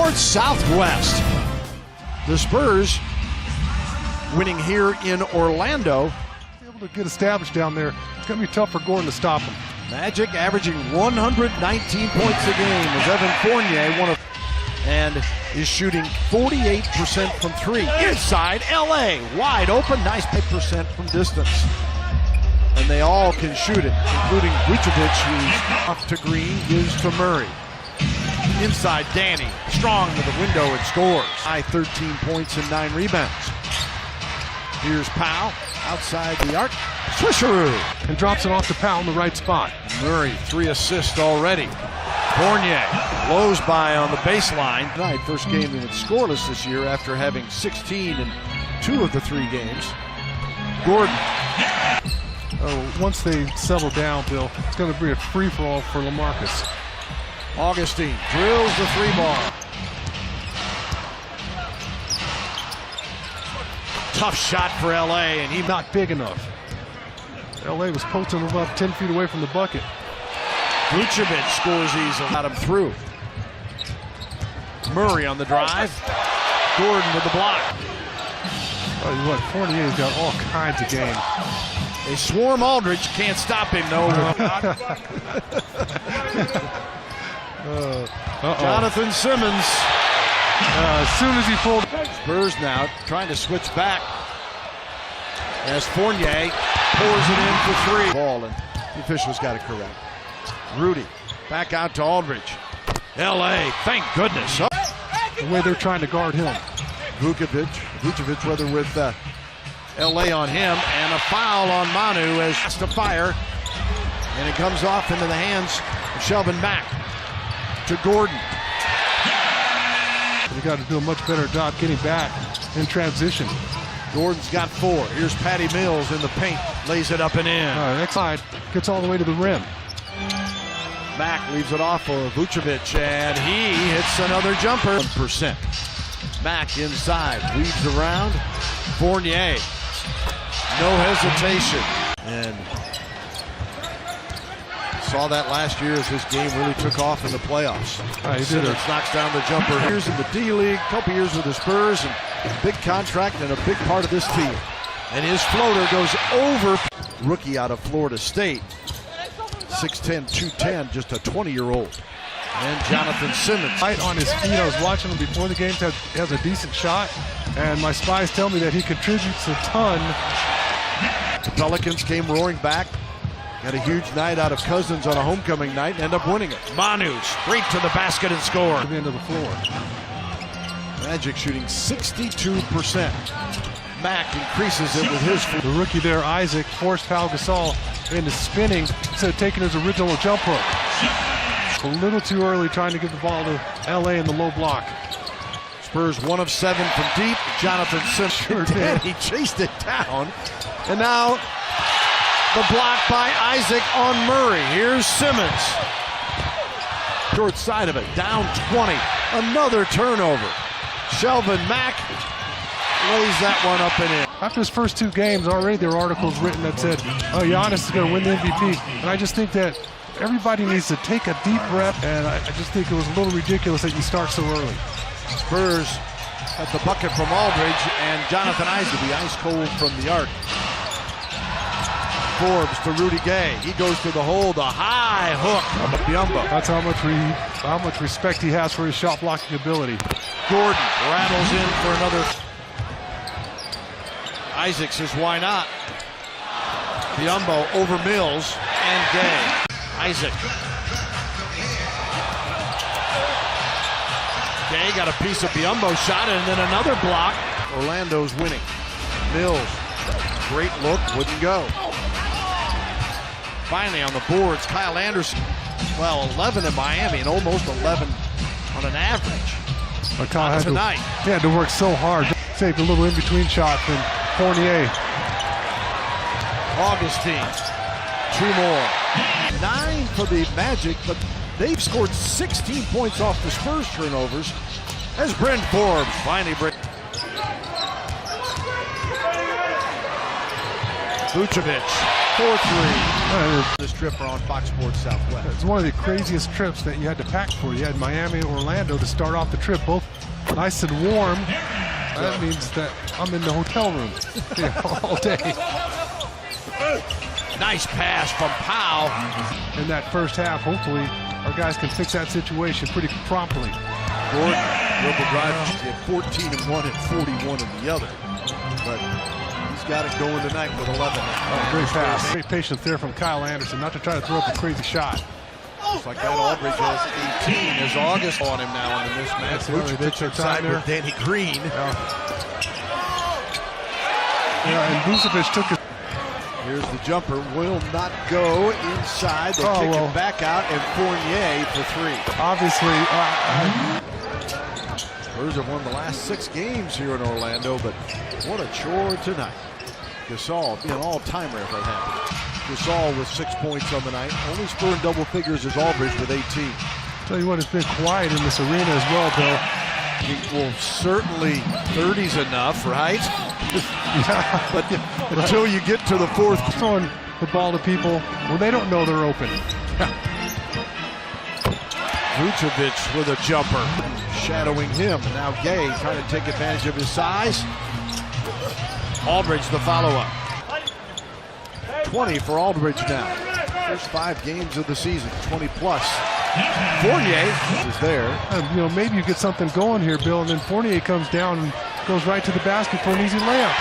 North Southwest. The Spurs winning here in Orlando. Able to get established down there. It's going to be tough for Gordon to stop him. Magic averaging 119 points a game as Evan Fournier and is shooting 48% from three. Inside LA, wide open, nice 8% from distance. And they all can shoot it, including Vucevic, who's off to Green, gives to Murray. Inside Danny, strong to the window and scores. High 13 points and 9 rebounds. Here's Powell, outside the arc, swisheroo. And drops it off to Powell in the right spot. Murray, 3 assists already. Fournier blows by on the baseline. Tonight, first game that's scoreless this year after having 16 in 2 of the 3 games. Gordon. Once they settle down, Bill, it's going to be a free-for-all for LaMarcus. Augustine drills the 3-ball. Tough shot for LA, and he's not big enough. LA was posting him up 10 feet away from the bucket. Vucevic scores easily, got him through. Murray on the drive. Gordon with the block. Oh, what? Fournier's got all kinds of game. They swarm Aldridge, can't stop him though. Jonathan Simmons. As soon as he pulled. Spurs now trying to switch back as Fournier pours it in for 3. Ball, and the officials got it correct. Rudy back out to Aldridge. LA, thank goodness. The way they're trying to guard him. Vucevic rather with LA on him, and a foul on Manu as has to fire, and it comes off into the hands of Shelvin Mack to Gordon. They got to do a much better job getting back in transition. Gordon's got 4. Here's Patty Mills in the paint, lays it up and in. Next side gets all the way to the rim. Mack leaves it off for Vucevic, and he hits another jumper. 1%. Mack inside, weaves around. Fournier, no hesitation. And saw that last year as his game really took off in the playoffs. Simmons knocks down the jumper. Years in the D-League, couple years with the Spurs, and big contract and a big part of this team. And his floater goes over. Rookie out of Florida State. 6'10", 210, just a 20-year-old. And Jonathan Simmons. Right on his feet. I was watching him before the game. Has a decent shot. And my spies tell me that he contributes a ton. The Pelicans came roaring back. Got a huge night out of Cousins on a homecoming night and end up winning it. Manu straight to the basket and score. To the end of the floor. Magic shooting 62%. Mack increases it with his. The rookie there, Isaac, forced Pau Gasol into spinning instead of taking his original jump hook. A little too early trying to get the ball to LA in the low block. Spurs 1 of 7 from deep. Jonathan Simmons sure did. He chased it down. And now the block by Isaac on Murray. Here's Simmons. Short side of it, down 20. Another turnover. Shelvin Mack lays that one up and in. After his first 2 games, already there were articles written that said, oh, Giannis is going to win the MVP. And I just think that everybody needs to take a deep breath, and I just think it was a little ridiculous that you start so early. Spurs at the bucket from Aldridge, and Jonathan Isaac, the ice cold from the arc. Forbes to Rudy Gay. He goes to the hole, the high hook of Biyombo. That's how much respect he has for his shot blocking ability. Gordon rattles in for another. Isaac says, why not? Biyombo over Mills and Gay. Isaac. Gay got a piece of Biyombo shot and then another block. Orlando's winning. Mills, great look, wouldn't go. Finally on the boards, Kyle Anderson. Well, 11 in Miami and almost 11 on an average. But Kyle tonight. He had to work so hard to take a little in-between shot from Fournier. Augustine, 2 more. 9 for the Magic, but they've scored 16 points off the Spurs turnovers as Brent Forbes finally breaks. Vucevic 4-3. This trip are on Fox Sports Southwest. It's one of the craziest trips that you had to pack for. You had Miami and Orlando to start off the trip, both nice and warm. That means that I'm in the hotel room all day. Nice pass from Powell. In that first half, hopefully, our guys can fix that situation pretty promptly. Gordon, dribble drive, he had 14 in one and 41 in the other. But he's got it going tonight with 11. Great pass. Great patience there from Kyle Anderson, not to try to throw up a crazy shot. Looks like that Aldridge has 18 as August on him now in the mismatch. Vucevic inside with Danny Green. And Vucevic took it. Here's the jumper, will not go inside. They kick it back out, and Fournier for three. Obviously, Spurs have won the last 6 games here in Orlando, but what a chore tonight. Gasol, be an all-timer if that happened. Gasol with 6 points on the night. Only Spur in double figures is Aldridge with 18. Tell you what, it's been quiet in this arena as well, Bill. Well, certainly 30's enough, right? Yeah. But until you get to the fourth. Throwing the ball to people when they don't know they're open. Vucevic with a jumper, shadowing him. Now Gay trying to take advantage of his size. Aldridge the follow-up. 20 for Aldridge now. First 5 games of the season, 20 plus. Fournier is there. Maybe you get something going here, Bill, and then Fournier comes down and goes right to the basket for an easy layup.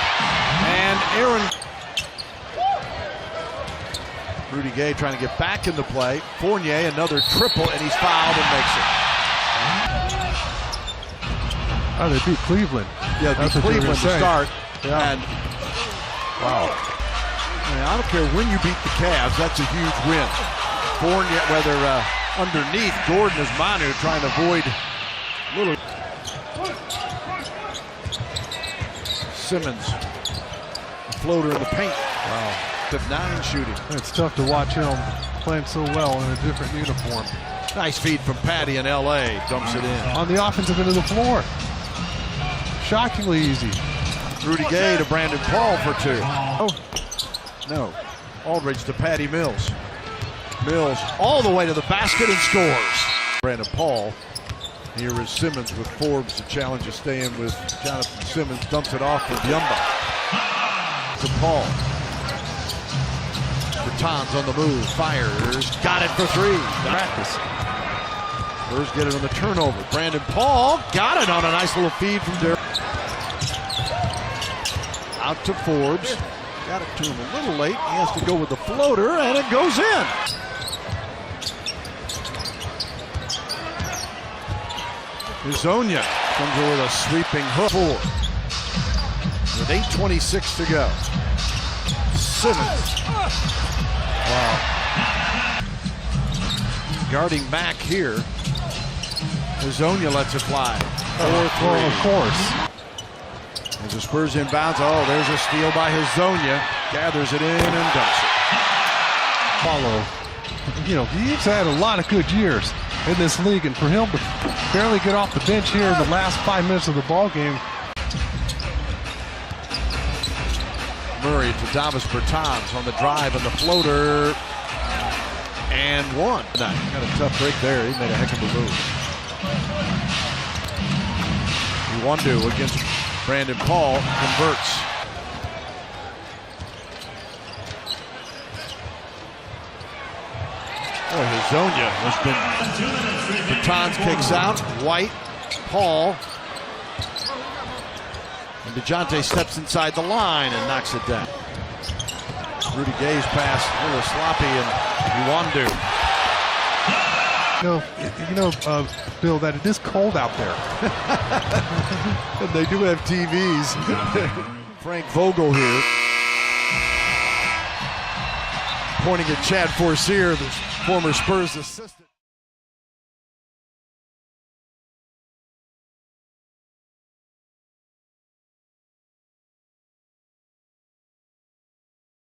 And Aaron. Rudy Gay trying to get back into play. Fournier, another triple, and he's fouled and makes it. Oh, they beat Cleveland. Yeah, they beat Cleveland to start. Yeah. And wow. I don't care when you beat the Cavs, that's a huge win. Fournier, whether underneath, Gordon is Manu trying to avoid little. Simmons, floater in the paint. Wow. 9 shooting. It's tough to watch him playing so well in a different uniform. Nice feed from Patty in LA, dumps it in. On the offensive end of the floor. Shockingly easy. Rudy Gay to Brandon Paul for 2. Oh, no. Aldridge to Patty Mills. Mills all the way to the basket and scores. Brandon Paul. Here is Simmons with Forbes. The challenge is staying with Jonathan Simmons. Dumps it off for Biombo. To Paul. Bertans on the move. Fires. Got it for 3. Practice. Spurs get it on the turnover. Brandon Paul got it on a nice little feed from Derek. Out to Forbes. Got it to him a little late. He has to go with the floater, and it goes in. Hezonja comes over with a sweeping hook. 4. With 8:26 to go. Simmons. Wow. Guarding back here. Hezonja lets it fly. 4-3. Of course. As the Spurs inbounds, there's a steal by Hezonja. Gathers it in and dumps it. Follow. He's had a lot of good years in this league, and for him to barely get off the bench here in the last 5 minutes of the ball game. Murray to Davis Bertans on the drive and the floater. And 1. Got a tough break there. He made a heck of a move. Iwundu against Brandon Paul converts. Hezonja has been. Bertans kicks out. White, Paul. And DeJounte steps inside the line and knocks it down. Rudy Gay's pass a little sloppy, and Iwundu. Bill, that it is cold out there. And they do have TVs. Frank Vogel here. Pointing at Chad Forcier, the former Spurs assistant.